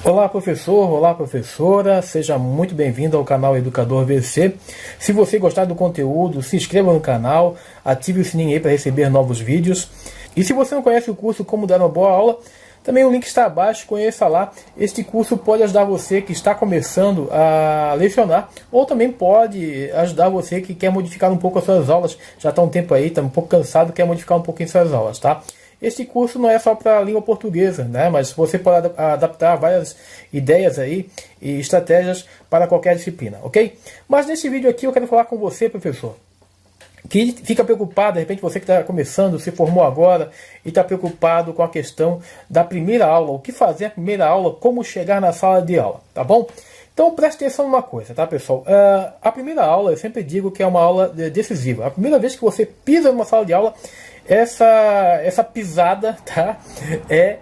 Olá professor, olá professora, seja muito bem-vindo ao canal Educador VC. Se você gostar do conteúdo, se inscreva no canal, ative o sininho aí para receber novos vídeos. E se você não conhece o curso Como Dar uma Boa Aula, também o link está abaixo, conheça lá. Este curso pode ajudar você que está começando a lecionar, ou também pode ajudar você que quer modificar um pouco as suas aulas. Já está um tempo aí, está um pouco cansado, quer modificar um pouquinho suas aulas, tá? Este curso não é só para a língua portuguesa, né? Mas você pode adaptar várias ideias aí e estratégias para qualquer disciplina, ok? Mas nesse vídeo aqui eu quero falar com você, professor, que fica preocupado, de repente você que está começando, se formou agora e está preocupado com a questão da primeira aula, o que fazer a primeira aula, como chegar na sala de aula, tá bom? Então preste atenção numa coisa, tá pessoal? A primeira aula, eu sempre digo que é uma aula decisiva. A primeira vez que você pisa numa sala de aula, essa pisada, tá, é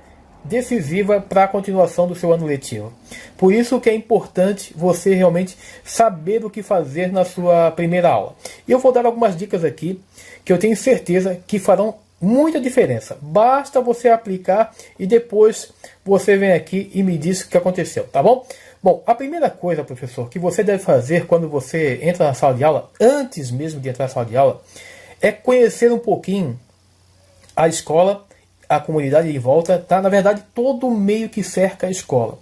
decisiva para a continuação do seu ano letivo. Por isso que é importante você realmente saber o que fazer na sua primeira aula. E eu vou dar algumas dicas aqui que eu tenho certeza que farão muita diferença. Basta você aplicar e depois você vem aqui e me diz o que aconteceu, tá bom? Bom, a primeira coisa, professor, que você deve fazer quando você entra na sala de aula, antes mesmo de entrar na sala de aula, é conhecer um pouquinho a escola, a comunidade em volta, tá? Na verdade, todo o meio que cerca a escola.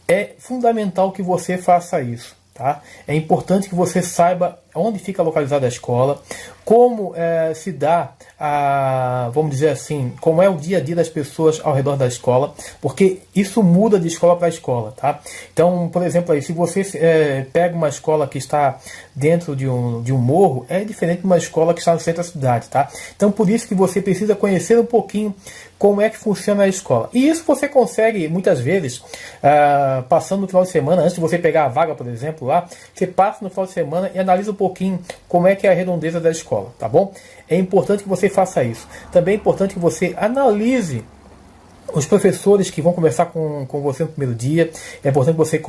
É fundamental que você faça isso, tá? É importante que você saiba onde fica localizada a escola, como se dá vamos dizer assim, como é o dia a dia das pessoas ao redor da escola, porque isso muda de escola para escola, tá? Então, por exemplo, aí, se você pega uma escola que está dentro de um morro, é diferente de uma escola que está no centro da cidade, tá? Então, por isso que você precisa conhecer um pouquinho como é que funciona a escola. E isso você consegue, muitas vezes, passando no final de semana, antes de você pegar a vaga, por exemplo, lá, você passa no final de semana e analisa um pouquinho como é que é a redondeza da escola, tá bom? É importante que você faça isso. Também é importante que você analise os professores que vão conversar com você no primeiro dia. É importante que você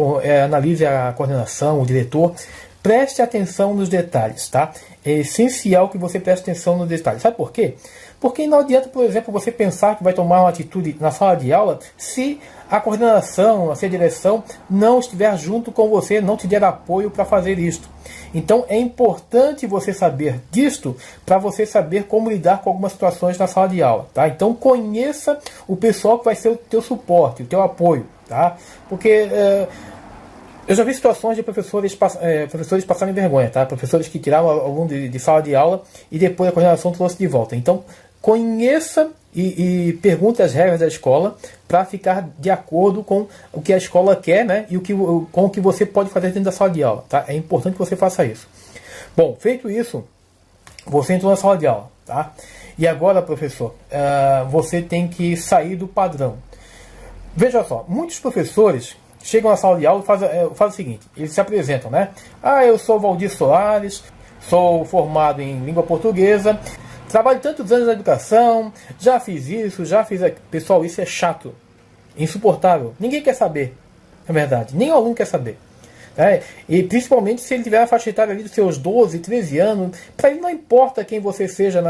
analise a coordenação, o diretor. Preste atenção nos detalhes, tá? É essencial que você preste atenção nos detalhes. Sabe por quê? Porque não adianta, por exemplo, você pensar que vai tomar uma atitude na sala de aula se a coordenação, se a direção não estiver junto com você, não te der apoio para fazer isto. Então é importante você saber disto para você saber como lidar com algumas situações na sala de aula, tá? Então conheça o pessoal que vai ser o teu suporte, o teu apoio, tá? Porque eu já vi situações de professores passarem vergonha, tá? Professores que tiraram aluno de sala de aula e depois a coordenação trouxe de volta. Então, conheça e pergunte as regras da escola para ficar de acordo com o que a escola quer, né? E com o que você pode fazer dentro da sala de aula, tá? É importante que você faça isso. Bom, feito isso, você entrou na sala de aula, tá? E agora, professor, você tem que sair do padrão. Veja só, muitos professores chegam na sala de aula e fazem o seguinte, eles se apresentam, né? Eu sou Valdir Soares, sou formado em língua portuguesa, trabalho tantos anos na educação, já fiz isso, já fiz aquilo. Pessoal, isso é chato, insuportável. Ninguém quer saber, na verdade. Nem o aluno quer saber. E principalmente se ele tiver a faixa etária ali dos seus 12, 13 anos, para ele não importa quem você seja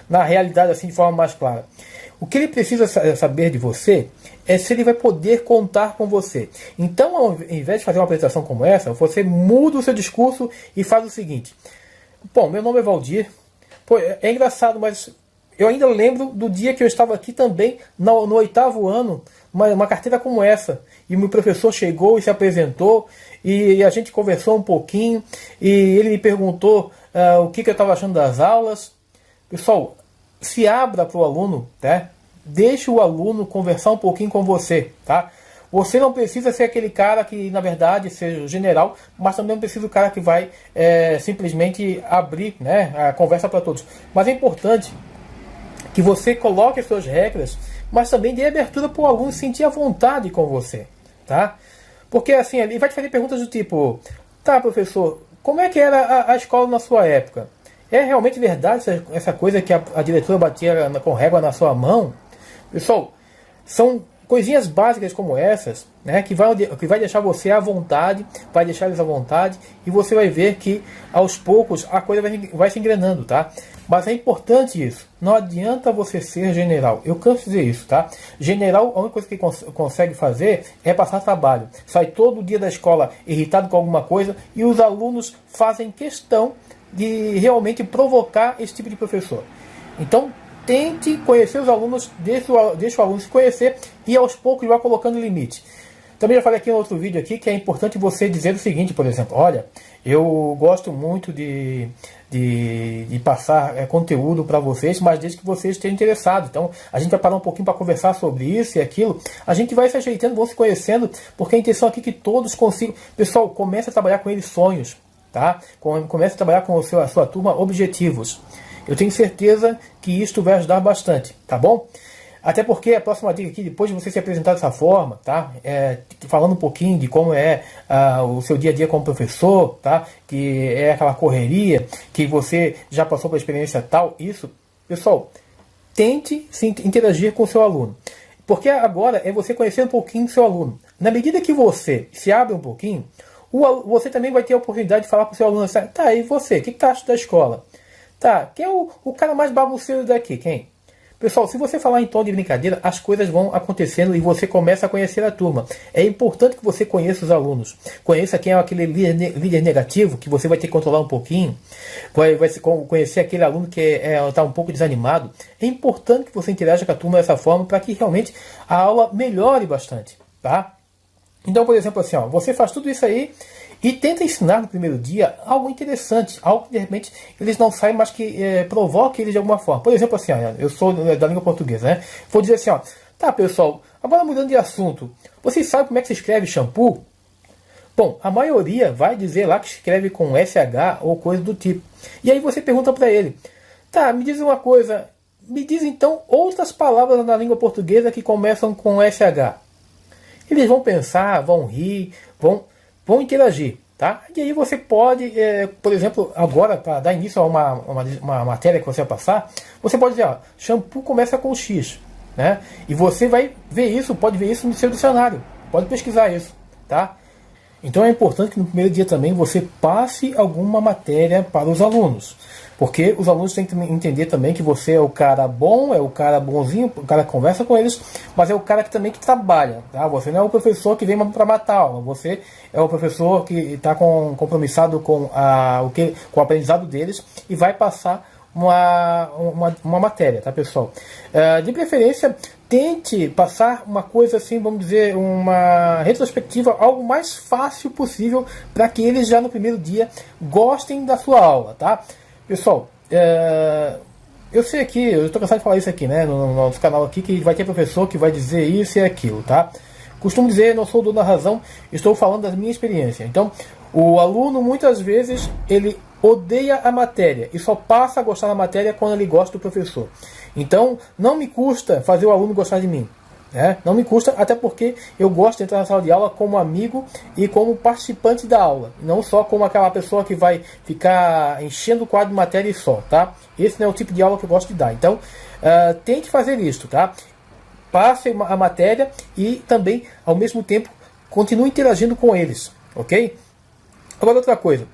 na realidade, assim, de forma mais clara. O que ele precisa saber de você é se ele vai poder contar com você. Então, ao invés de fazer uma apresentação como essa, você muda o seu discurso e faz o seguinte. Bom, meu nome é Valdir. Pô, é engraçado, mas eu ainda lembro do dia que eu estava aqui também, no 8º ano, uma carteira como essa. E o meu professor chegou e se apresentou, e a gente conversou um pouquinho, e ele me perguntou o que eu estava achando das aulas. Pessoal, se abra para o aluno, tá? Deixe o aluno conversar um pouquinho com você, tá? Você não precisa ser aquele cara que, na verdade, seja o general, mas também não precisa o cara que vai simplesmente abrir, né, a conversa para todos. Mas é importante que você coloque as suas regras, mas também dê abertura para o aluno sentir a vontade com você, tá? Porque assim, ele vai te fazer perguntas do tipo, tá, professor, como é que era a escola na sua época? É realmente verdade essa coisa que a diretora batia com régua na sua mão? Pessoal, são coisinhas básicas como essas, né, que vai deixar você à vontade, vai deixar eles à vontade, e você vai ver que aos poucos a coisa vai se engrenando, tá? Mas é importante isso. Não adianta você ser general. Eu canso de dizer isso, tá? General, a única coisa que consegue fazer é passar trabalho. Sai todo dia da escola irritado com alguma coisa e os alunos fazem questão de realmente provocar esse tipo de professor. Então, tente conhecer os alunos, deixe o aluno se conhecer e aos poucos vá colocando limite. Também já falei aqui em outro vídeo aqui que é importante você dizer o seguinte, por exemplo, olha, eu gosto muito de passar conteúdo para vocês, mas desde que vocês estejam interessados. Então, a gente vai parar um pouquinho para conversar sobre isso e aquilo. A gente vai se ajeitando, vão se conhecendo, porque a intenção aqui é que todos consigam... Pessoal, comece a trabalhar com eles sonhos, tá? Comece a trabalhar com a sua turma objetivos. Eu tenho certeza que isto vai ajudar bastante, tá bom? Até porque a próxima dica aqui, depois de você se apresentar dessa forma, tá? Falando um pouquinho de como é o seu dia a dia como professor, tá? Que é aquela correria, que você já passou por experiência tal, isso. Pessoal, tente se interagir com o seu aluno. Porque agora é você conhecer um pouquinho do seu aluno. Na medida que você se abre um pouquinho, você também vai ter a oportunidade de falar com o seu aluno assim, tá, e você, o que tu acha da escola? Tá, quem é o cara mais bagunceiro daqui? Quem? Pessoal, se você falar em tom de brincadeira, as coisas vão acontecendo e você começa a conhecer a turma. É importante que você conheça os alunos. Conheça quem é aquele líder negativo, que você vai ter que controlar um pouquinho. Vai conhecer aquele aluno que está um pouco desanimado. É importante que você interaja com a turma dessa forma para que realmente a aula melhore bastante, tá? Então, por exemplo, assim, ó, você faz tudo isso aí e tenta ensinar no primeiro dia algo interessante, algo que de repente eles não saem, mas que provoque eles de alguma forma. Por exemplo, assim, ó, eu sou da língua portuguesa, né? Vou dizer assim, ó, tá, pessoal, agora mudando de assunto, vocês sabem como é que se escreve shampoo? Bom, a maioria vai dizer lá que escreve com SH ou coisa do tipo. E aí você pergunta para ele, tá, me diz uma coisa, me diz então outras palavras na língua portuguesa que começam com SH. Eles vão pensar, vão rir, vão interagir, tá? E aí você pode, por exemplo, agora para dar início a uma matéria que você vai passar, você pode dizer, ó, shampoo começa com X, né? E você vai ver isso, pode ver isso no seu dicionário, pode pesquisar isso, tá? Então é importante que no primeiro dia também você passe alguma matéria para os alunos. Porque os alunos têm que entender também que você é o cara bom, é o cara bonzinho, o cara que conversa com eles, mas é o cara que também que trabalha. Tá? Você não é o professor que vem para matar a aula, você é o professor que está compromissado com o aprendizado deles e vai passar uma matéria, tá, pessoal? De preferência, tente passar uma coisa assim, vamos dizer, uma retrospectiva, algo mais fácil possível para que eles já no primeiro dia gostem da sua aula, tá? Pessoal, eu sei aqui, eu estou cansado de falar isso aqui, né, no nosso canal aqui, que vai ter professor que vai dizer isso e aquilo, tá? Costumo dizer, não sou o dono da razão, estou falando da minha experiência. Então, o aluno muitas vezes ele odeia a matéria e só passa a gostar da matéria quando ele gosta do professor. Então, não me custa fazer o aluno gostar de mim. Não me custa, até porque eu gosto de entrar na sala de aula como amigo e como participante da aula, não só como aquela pessoa que vai ficar enchendo o quadro de matéria e só, tá? Esse não é o tipo de aula que eu gosto de dar. Então, tente fazer isso, tá? Passe a matéria e também, ao mesmo tempo, continue interagindo com eles, ok? Agora outra coisa,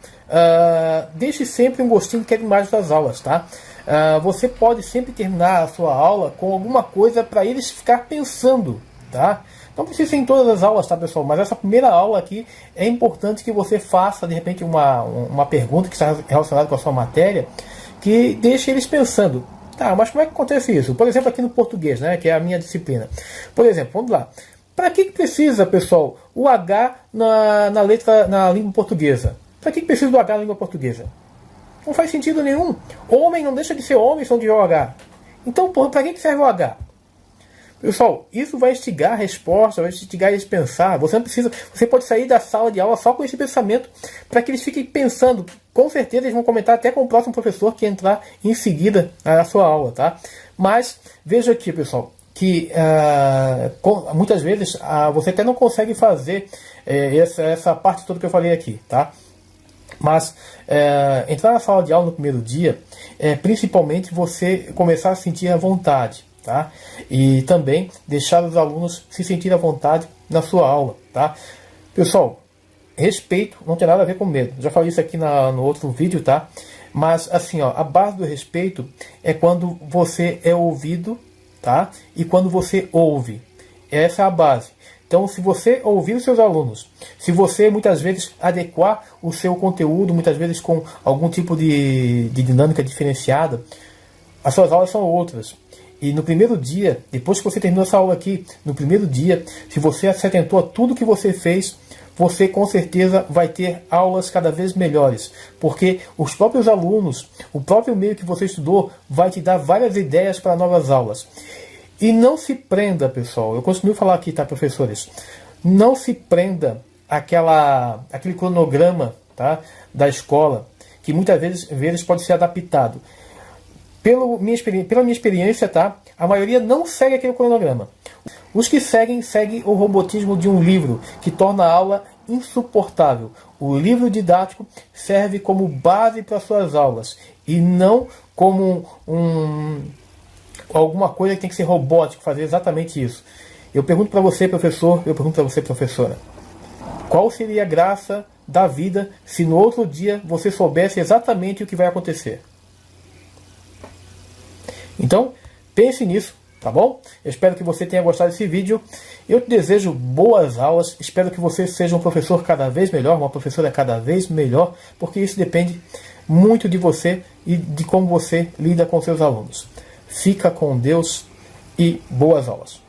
deixe sempre um gostinho de quer mais das aulas, tá? Você pode sempre terminar a sua aula com alguma coisa para eles ficar pensando, tá? Não precisa ser em todas as aulas, tá, pessoal? Mas essa primeira aula aqui é importante que você faça, de repente, uma pergunta que está relacionada com a sua matéria, que deixe eles pensando. Tá, mas como é que acontece isso? Por exemplo, aqui no português, né, que é a minha disciplina. Por exemplo, vamos lá. Para que precisa, pessoal, o H na língua portuguesa? Para que precisa do H na língua portuguesa? Não faz sentido nenhum. Homem não deixa de ser homem se não tiver o H. Então, para que serve o H? Pessoal, isso vai instigar a resposta, vai instigar eles a pensar. Você não precisa, você pode sair da sala de aula só com esse pensamento para que eles fiquem pensando. Com certeza eles vão comentar até com o próximo professor que entrar em seguida na sua aula, tá? Mas veja aqui, pessoal, que muitas vezes você até não consegue fazer essa parte toda que eu falei aqui, tá? Mas entrar na sala de aula no primeiro dia principalmente você começar a sentir a vontade, tá? E também deixar os alunos se sentirem à vontade na sua aula, tá? Pessoal, respeito não tem nada a ver com medo. Já falei isso aqui no outro vídeo, tá? Mas assim, ó, a base do respeito é quando você é ouvido, tá? E quando você ouve. Essa é a base. Então, se você ouvir os seus alunos, se você muitas vezes adequar o seu conteúdo, muitas vezes com algum tipo de dinâmica diferenciada, as suas aulas são outras. E no primeiro dia, depois que você terminou essa aula aqui, no primeiro dia, se você se atentou a tudo que você fez, você com certeza vai ter aulas cada vez melhores. Porque os próprios alunos, o próprio meio que você estudou, vai te dar várias ideias para novas aulas. E não se prenda, pessoal, eu continuo a falar aqui, tá, professores? Não se prenda aquele cronograma, tá, da escola, que muitas vezes pode ser adaptado. Pela minha experiência, tá, a maioria não segue aquele cronograma. Os que seguem o robotismo de um livro, que torna a aula insuportável. O livro didático serve como base para suas aulas, e não como alguma coisa que tem que ser robótico, fazer exatamente isso. Eu pergunto para você, professor, eu pergunto para você, professora, qual seria a graça da vida se no outro dia você soubesse exatamente o que vai acontecer? Então, pense nisso, tá bom? Eu espero que você tenha gostado desse vídeo. Eu te desejo boas aulas, espero que você seja um professor cada vez melhor, uma professora cada vez melhor, porque isso depende muito de você e de como você lida com seus alunos. Fica com Deus e boas aulas.